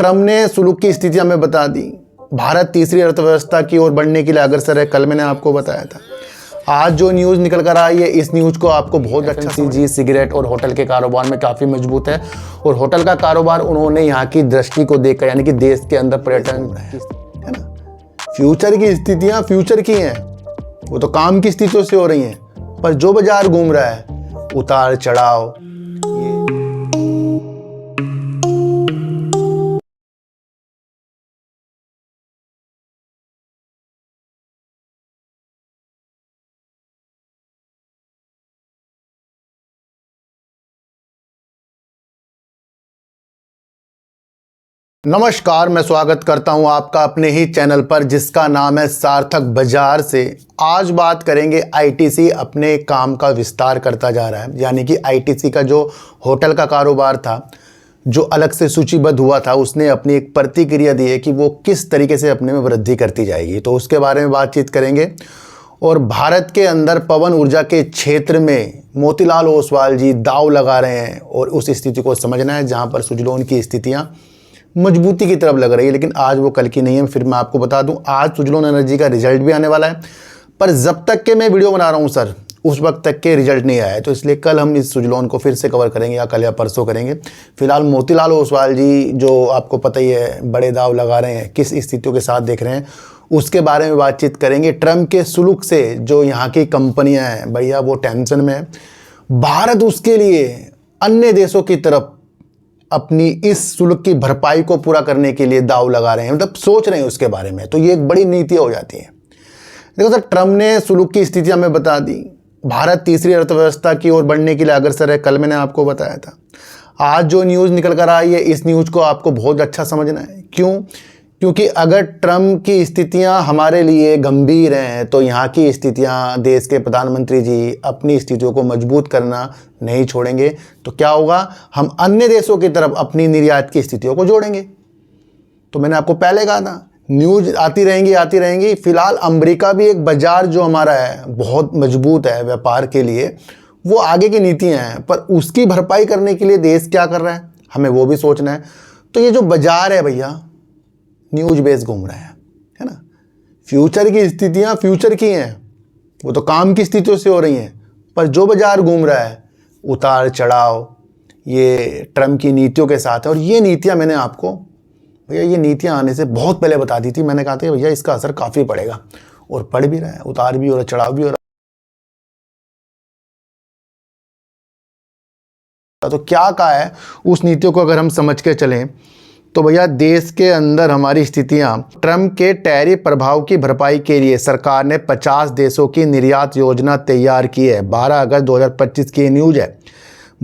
Trump ने सुलूक की स्थिति हमें बता दी। भारत तीसरी अर्थव्यवस्था की ओर बढ़ने के लिए अग्रसर है। कल मैंने आपको बताया था। आज जो न्यूज़ निकल कर आई है, इस न्यूज़ को आपको बहुत अच्छा FMCG, सिगरेट और होटल के कारोबार में काफ़ी मजबूत है। और होटल का कारोबार उन्होंने यहाँ की दृष्टि को देखकर, यानी कि देश के अंदर पर्यटन है ना, फ्यूचर की स्थितियाँ फ्यूचर की हैं, वो तो काम की स्थितियों से हो रही हैं। पर जो बाजार घूम रहा है, उतार चढ़ाव, नमस्कार, मैं स्वागत करता हूं आपका अपने ही चैनल पर जिसका नाम है सार्थक बाजार से। आज बात करेंगे आईटीसी अपने काम का विस्तार करता जा रहा है, यानी कि आईटीसी का जो होटल का कारोबार था, जो अलग से सूचीबद्ध हुआ था, उसने अपनी एक प्रतिक्रिया दी है कि वो किस तरीके से अपने में वृद्धि करती जाएगी। तो उसके बारे में बातचीत करेंगे। और भारत के अंदर पवन ऊर्जा के क्षेत्र में मोतीलाल ओसवाल जी दांव लगा रहे हैं और उस स्थिति को समझना है जहाँ पर सुजलोन की स्थितियाँ मजबूती की तरफ लग रही है। लेकिन आज वो कल की नहीं है। फिर मैं आपको बता दूं, आज सुजलोन एनर्जी का रिजल्ट भी आने वाला है, पर जब तक के मैं वीडियो बना रहा हूं सर, उस वक्त तक के रिजल्ट नहीं आया है। तो इसलिए कल हम इस सुजलोन को फिर से कवर करेंगे, या कल या परसों करेंगे। फिलहाल मोतीलाल ओसवाल जी, जो आपको पता ही है, बड़े दाव लगा रहे हैं, किस स्थितियों के साथ देख रहे हैं, उसके बारे में बातचीत करेंगे। ट्रम्प के सुलूक से जो यहाँ की कंपनियाँ हैं भैया, वो टेंशन में है। भारत उसके लिए अन्य देशों की तरफ अपनी इस शुल्क की भरपाई को पूरा करने के लिए दांव लगा रहे हैं, मतलब सोच रहे हैं उसके बारे में। तो ये एक बड़ी नीति हो जाती है। देखो सर, ट्रम्प ने शुल्क की स्थिति हमें बता दी। भारत तीसरी अर्थव्यवस्था की ओर बढ़ने के लिए अग्रसर है। कल मैंने आपको बताया था। आज जो न्यूज़ निकल कर आई है, इस न्यूज़ को आपको बहुत अच्छा समझना है। क्यों? क्योंकि अगर ट्रम्प की स्थितियां हमारे लिए गंभीर हैं, तो यहाँ की स्थितियां, देश के प्रधानमंत्री जी अपनी स्थितियों को मजबूत करना नहीं छोड़ेंगे। तो क्या होगा, हम अन्य देशों की तरफ अपनी निर्यात की स्थितियों को जोड़ेंगे। तो मैंने आपको पहले कहा था, न्यूज़ आती रहेंगी। फिलहाल अमेरिका भी एक बाजार जो हमारा है, बहुत मजबूत है व्यापार के लिए, वो आगे की नीतियाँ हैं। पर उसकी भरपाई करने के लिए देश क्या कर रहा है, हमें वो भी सोचना है। तो ये जो बाजार है भैया, न्यूज बेस घूम रहा है ना। फ्यूचर की स्थितियां फ्यूचर की हैं, वो तो काम की स्थितियों से हो रही हैं। पर जो बाजार घूम रहा है, उतार चढ़ाव, ये ट्रम्प की नीतियों के साथ है। और ये नीतियां मैंने आपको भैया, ये नीतियां आने से बहुत पहले बता दी थी। मैंने कहा था भैया इसका असर काफ़ी पड़ेगा, और पड़ भी रहा है। उतार भी हो रहा है, चढ़ाव भी हो रहा है। तो क्या कहा है, उस नीतियों को अगर हम समझ के चलें तो भैया, देश के अंदर हमारी स्थितियां, ट्रम्प के टैरिफ प्रभाव की भरपाई के लिए सरकार ने 50 देशों की निर्यात योजना तैयार की है। 12 अगस्त 2025 की न्यूज़ है।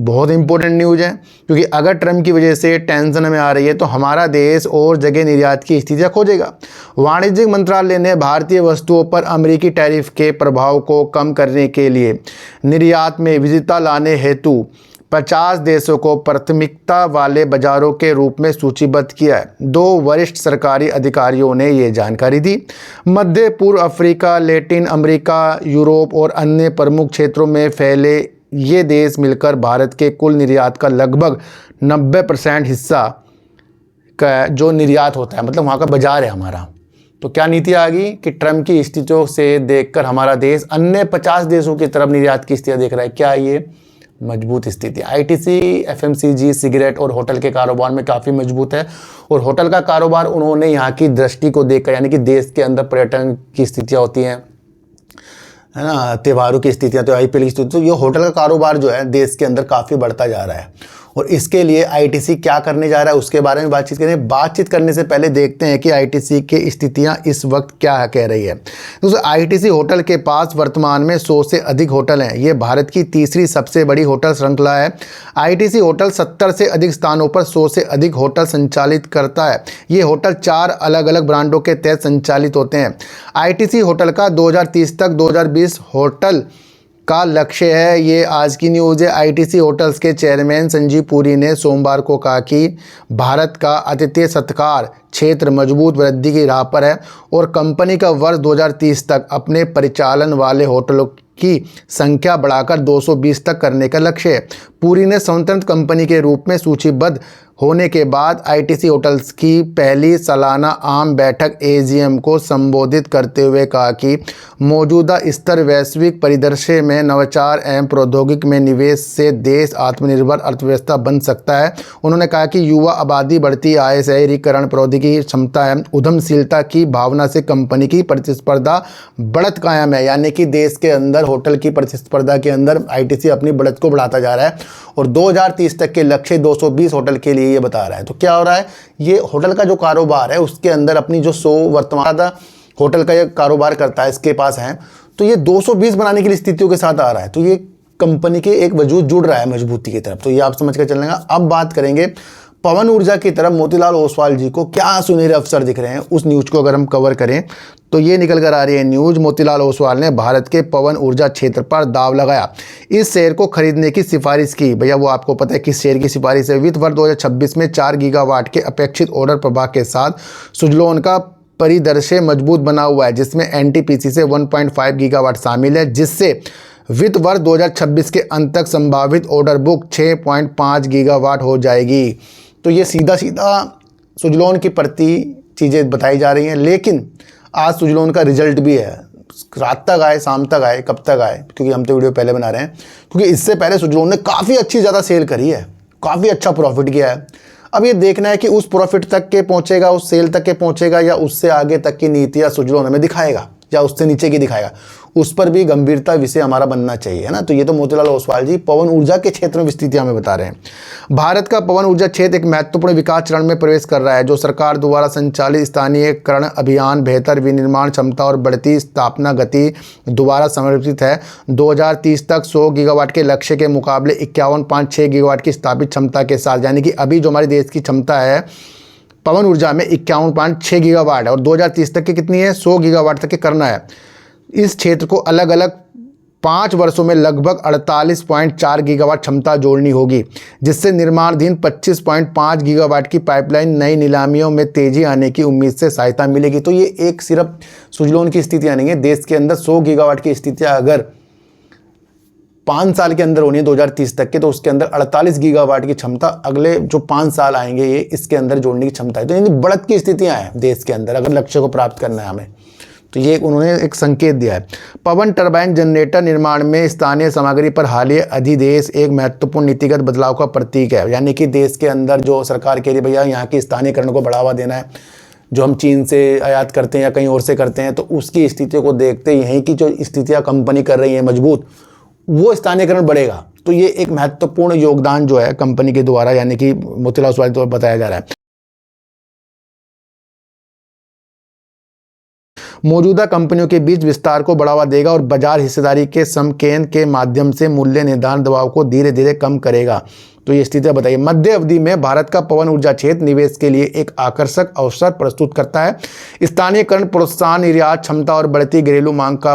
बहुत इंपॉर्टेंट न्यूज़ है, क्योंकि अगर ट्रम्प की वजह से टेंशन में आ रही है, तो हमारा देश और जगह निर्यात की स्थितियां खोजेगा। वाणिज्यिक मंत्रालय ने भारतीय वस्तुओं पर अमेरिकी टैरिफ के प्रभाव को कम करने के लिए निर्यात में विविधता लाने हेतु 50 देशों को प्राथमिकता वाले बाजारों के रूप में सूचीबद्ध किया है। 2 वरिष्ठ सरकारी अधिकारियों ने ये जानकारी दी। मध्य पूर्व अफ्रीका, लैटिन अमेरिका, यूरोप और अन्य प्रमुख क्षेत्रों में फैले ये देश मिलकर भारत के कुल निर्यात का लगभग 90% हिस्सा का जो निर्यात होता है, मतलब वहाँ का बाजार है हमारा। तो क्या नीति आ गई कि ट्रम्प की स्थितियों से देखकर हमारा देश अन्य 50 देशों की तरफ निर्यात की स्थितियाँ देख रहा है। क्या ये मजबूत स्थिति? आईटीसी एफएमसीजी, सिगरेट और होटल के कारोबार में काफ़ी मजबूत है। और होटल का कारोबार उन्होंने यहाँ की दृष्टि को देखकर, यानी कि देश के अंदर पर्यटन की स्थितियाँ होती हैं, है ना, त्योहारों की स्थितियाँ, तो आईपीएल की स्थिति, तो ये होटल का कारोबार जो है देश के अंदर काफ़ी बढ़ता जा रहा है। और इसके लिए आईटीसी क्या करने जा रहा है, उसके बारे में बातचीत करें। बातचीत करने से पहले देखते हैं कि आईटीसी की स्थितियां इस वक्त क्या कह रही है। दोस्तों, आईटीसी होटल के पास वर्तमान में 100 से अधिक होटल हैं। ये भारत की तीसरी सबसे बड़ी होटल श्रृंखला है। आईटीसी होटल 70 से अधिक स्थानों पर 100 से अधिक होटल संचालित करता है। ये होटल 4 अलग अलग ब्रांडों के तहत संचालित होते हैं। आईटीसी होटल का 2030 तक 2020 होटल का लक्ष्य है। ये आज की न्यूज़ है। आईटीसी होटल्स के चेयरमैन संजीव पुरी ने सोमवार को कहा कि भारत का अतिथि सत्कार क्षेत्र मजबूत वृद्धि की राह पर है और कंपनी का वर्ष 2030 तक अपने परिचालन वाले होटलों की संख्या बढ़ाकर 220 तक करने का लक्ष्य है। पुरी ने स्वतंत्र कंपनी के रूप में सूचीबद्ध होने के बाद आईटीसी होटल्स की पहली सालाना आम बैठक एजीएम को संबोधित करते हुए कहा कि मौजूदा स्तर वैश्विक परिदृश्य में नवाचार एवं प्रौद्योगिकी में निवेश से देश आत्मनिर्भर अर्थव्यवस्था बन सकता है। उन्होंने कहा कि युवा आबादी, बढ़ती आय, शहरीकरण, प्रौद्योगिकी क्षमता एवं उद्यमशीलता की भावना से कंपनी की प्रतिस्पर्धा बढ़त कायम है। यानी कि देश के अंदर होटल की प्रतिस्पर्धा के अंदर आईटीसी अपनी बढ़त को बढ़ाता जा रहा है और 2030 तक के लक्ष्य 220 होटल के लिए ये बता रहा है। तो क्या हो रहा है, ये होटल का जो कारोबार है उसके अंदर अपनी जो 100 वर्तमान होटल का ये कारोबार करता है, इसके पास है, तो ये 220 बनाने की स्थितियों के साथ आ रहा है। तो ये कंपनी के एक वजूद जुड़ रहा है मजबूती की तरफ। तो ये आप समझ कर चलेंगे। अब बात करेंगे पवन ऊर्जा की तरफ मोतीलाल ओसवाल जी को क्या सुनहरे अवसर दिख रहे हैं, उस न्यूज़ को अगर हम कवर करें तो ये निकल कर आ रही है न्यूज़। मोतीलाल ओसवाल ने भारत के पवन ऊर्जा क्षेत्र पर दांव लगाया, इस शेयर को खरीदने की सिफारिश की। भैया वो आपको पता है किस शेयर की सिफारिश है। वित्त वर्ष 2026 में 4 गीगावाट के अपेक्षित ऑर्डर प्रवाह के साथ सुजलोन का परिदृश्य मजबूत बना हुआ है, जिसमें एनटीपीसी से 1.5 गीगावाट शामिल है, जिससे वित्त वर्ष 2026 के अंत तक संभावित ऑर्डर बुक 6.5 गीगावाट हो जाएगी। तो ये सीधा सुजलोन की प्रति चीज़ें बताई जा रही हैं। लेकिन आज सुजलोन का रिजल्ट भी है, रात तक आए, शाम तक आए, कब तक आए, क्योंकि हम तो वीडियो पहले बना रहे हैं, क्योंकि इससे पहले सुजलोन ने काफ़ी अच्छी ज़्यादा सेल करी है, काफ़ी अच्छा प्रॉफिट किया है। अब ये देखना है कि उस प्रॉफिट तक के पहुंचेगा, उस सेल तक के पहुंचेगा, या उससे आगे तक की नीतियाँ सुजलोन हमें दिखाएगा या उससे नीचे की दिखाएगा। उस पर भी गंभीरता विषय हमारा बनना चाहिए, है ना। तो ये तो मोतीलाल ओसवाल जी पवन ऊर्जा के क्षेत्र में स्थिति हमें बता रहे हैं। भारत का पवन ऊर्जा क्षेत्र एक महत्वपूर्ण विकास चरण में प्रवेश कर रहा है, जो सरकार द्वारा संचालित स्थानीयकरण अभियान, बेहतर विनिर्माण क्षमता और बढ़ती स्थापना गति द्वारा समर्थित है। 2030 तक 100 गीगावाट के लक्ष्य के मुकाबले 51.6 गीगावाट की स्थापित क्षमता के साथ, यानी कि अभी जो हमारे देश की क्षमता है पवन ऊर्जा में 51.6 गीगावाट है और 2030 तक की कितनी है, 100 गीगावाट तक के करना है। इस क्षेत्र को अलग अलग 5 वर्षों में लगभग 48.4 गीगावाट क्षमता जोड़नी होगी, जिससे निर्माणाधीन 25.5 गीगावाट की पाइपलाइन नई नीलामियों में तेजी आने की उम्मीद से सहायता मिलेगी। तो ये एक सिर्फ सुजलोन की स्थितियाँ नहीं है, देश के अंदर 100 गीगावाट की स्थितियाँ अगर 5 साल के अंदर होनी है 2030 तक के, तो उसके अंदर 48 गीगावाट की क्षमता अगले जो 5 साल आएंगे ये इसके अंदर जोड़ने की क्षमता है। तो यानी बढ़त की स्थितियां हैं देश के अंदर अगर लक्ष्य को प्राप्त करना है हमें, तो ये उन्होंने एक संकेत दिया है। पवन टरबाइन जनरेटर निर्माण में स्थानीय सामग्री पर हालिया अधिदेश एक महत्वपूर्ण नीतिगत बदलाव का प्रतीक है। यानी कि देश के अंदर जो सरकार के लिए भैया यहाँ की स्थानीयकरण को बढ़ावा देना है, जो हम चीन से आयात करते हैं या कहीं और से करते हैं, तो उसकी स्थितियों को देखते यहीं की जो स्थितियाँ कंपनी कर रही है मजबूत, वो स्थानीयकरण बढ़ेगा। तो ये एक महत्वपूर्ण योगदान जो है कंपनी के द्वारा, यानी कि मोतीलाल ओसवाल द्वारा बताया जा रहा है। मौजूदा कंपनियों के बीच विस्तार को बढ़ावा देगा और बाजार हिस्सेदारी के समकेंद्र के माध्यम से मूल्य निर्धारण दबाव को धीरे धीरे कम करेगा। तो ये स्थितियां बताइए। मध्य अवधि में भारत का पवन ऊर्जा क्षेत्र निवेश के लिए एक आकर्षक अवसर प्रस्तुत करता है। स्थानीयकरण, प्रोत्साहन, निर्यात क्षमता और बढ़ती घरेलू मांग का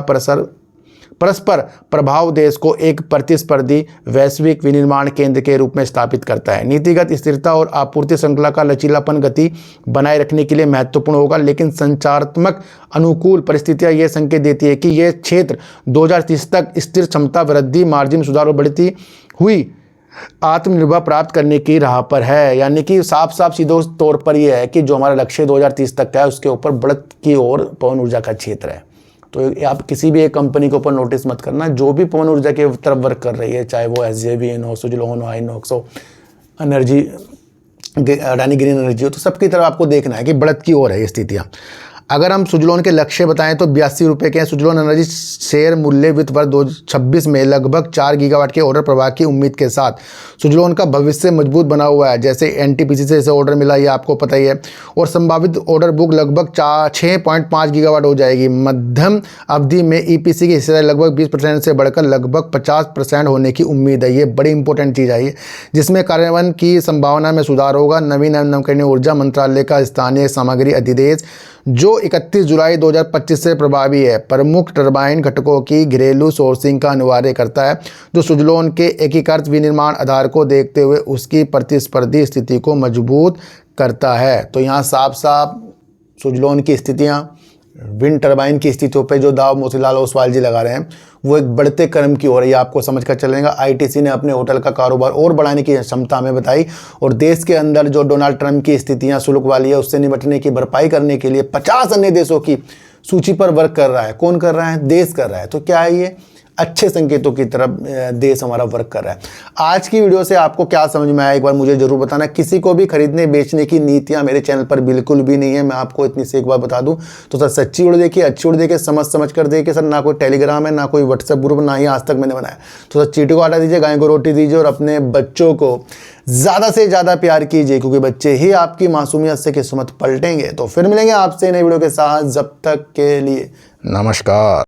परस्पर प्रभाव देश को एक प्रतिस्पर्धी वैश्विक विनिर्माण केंद्र के रूप में स्थापित करता है। नीतिगत स्थिरता और आपूर्ति श्रृंखला का लचीलापन गति बनाए रखने के लिए महत्वपूर्ण होगा, लेकिन संचारात्मक अनुकूल परिस्थितियां यह संकेत देती है कि यह क्षेत्र 2030 तक स्थिर क्षमता वृद्धि, मार्जिन सुधार और बढ़ती हुई आत्मनिर्भर प्राप्त करने की राह पर है। यानी कि साफ सीधे तौर पर यह है कि जो हमारा लक्ष्य 2030 तक का है उसके ऊपर बढ़त की ओर पवन ऊर्जा का क्षेत्र है। तो आप किसी भी एक कंपनी के ऊपर नोटिस मत करना, जो भी पवन ऊर्जा के तरफ वर्क कर रही है, चाहे वो SJVN हो, सुजलोन हो, आइनॉक्स हो, एनर्जी, अडानी ग्रीन एनर्जी हो, तो सबकी तरफ आपको देखना है कि बढ़त की ओर है ये स्थितियाँ। अगर हम सुजलोन के लक्ष्य बताएं तो 82 रुपये के हैं। सुजलोन एनर्जी शेयर मूल्य वित्त वर्ष 2026 में लगभग 4 गीगावाट के ऑर्डर प्रवाह की उम्मीद के साथ सुजलोन का भविष्य मजबूत बना हुआ है। जैसे एनटीपीसी से ऑर्डर मिला, ये आपको पता ही है, और संभावित ऑर्डर बुक लगभग 6.5 गीगावाट हो जाएगी। मध्यम अवधि में ईपीसी की हिस्सेदारी लगभग 20% से बढ़कर लगभग 50% होने की उम्मीद है। ये बड़ी इंपॉर्टेंट चीज़ है, जिसमें कार्यान्वयन की संभावना में सुधार होगा। नवीन एवं नवीकरणीय ऊर्जा मंत्रालय का स्थानीय सामग्री अधिदेश जो 31 जुलाई 2025 से प्रभावी है, प्रमुख टरबाइन घटकों की घरेलू सोर्सिंग का अनिवार्य करता है, जो सुजलोन के एकीकृत विनिर्माण आधार को देखते हुए उसकी प्रतिस्पर्धी स्थिति को मजबूत करता है। तो यहाँ साफ सुजलोन की स्थितियाँ विंड टर्बाइन की स्थितियों पे जो दाव मोतीलाल ओसवाल जी लगा रहे हैं वो एक बढ़ते क्रम की हो रही है। आपको समझ कर चलेगा आईटीसी ने अपने होटल का कारोबार और बढ़ाने की क्षमता हमें बताई और देश के अंदर जो डोनाल्ड ट्रंप की स्थितियां शुल्क वाली है उससे निपटने की भरपाई करने के लिए 50 अन्य देशों की सूची पर वर्क कर रहा है। कौन कर रहा है? देश कर रहा है। तो क्या है ये? अच्छे संकेतों की तरफ देश हमारा वर्क कर रहा है। आज की वीडियो से आपको क्या समझ में आया एक बार मुझे जरूर बताना। किसी को भी खरीदने बेचने की नीतियां मेरे चैनल पर बिल्कुल भी नहीं है, मैं आपको इतनी से एक बार बता दूं। तो सर सच्ची वीडियो देखिए, अच्छी वीडियो देखिए, समझ कर देखिए। सर ना कोई टेलीग्राम है, ना कोई व्हाट्सएप ग्रुप, ना ही आज तक मैंने बनाया। तो सर चीटी को आटा दीजिए, गाय को रोटी दीजिए और अपने बच्चों को ज़्यादा से ज़्यादा प्यार कीजिए, क्योंकि बच्चे ही आपकी मासूमियत से किस्मत पलटेंगे। तो फिर मिलेंगे आपसे नई वीडियो के साथ, जब तक के लिए नमस्कार।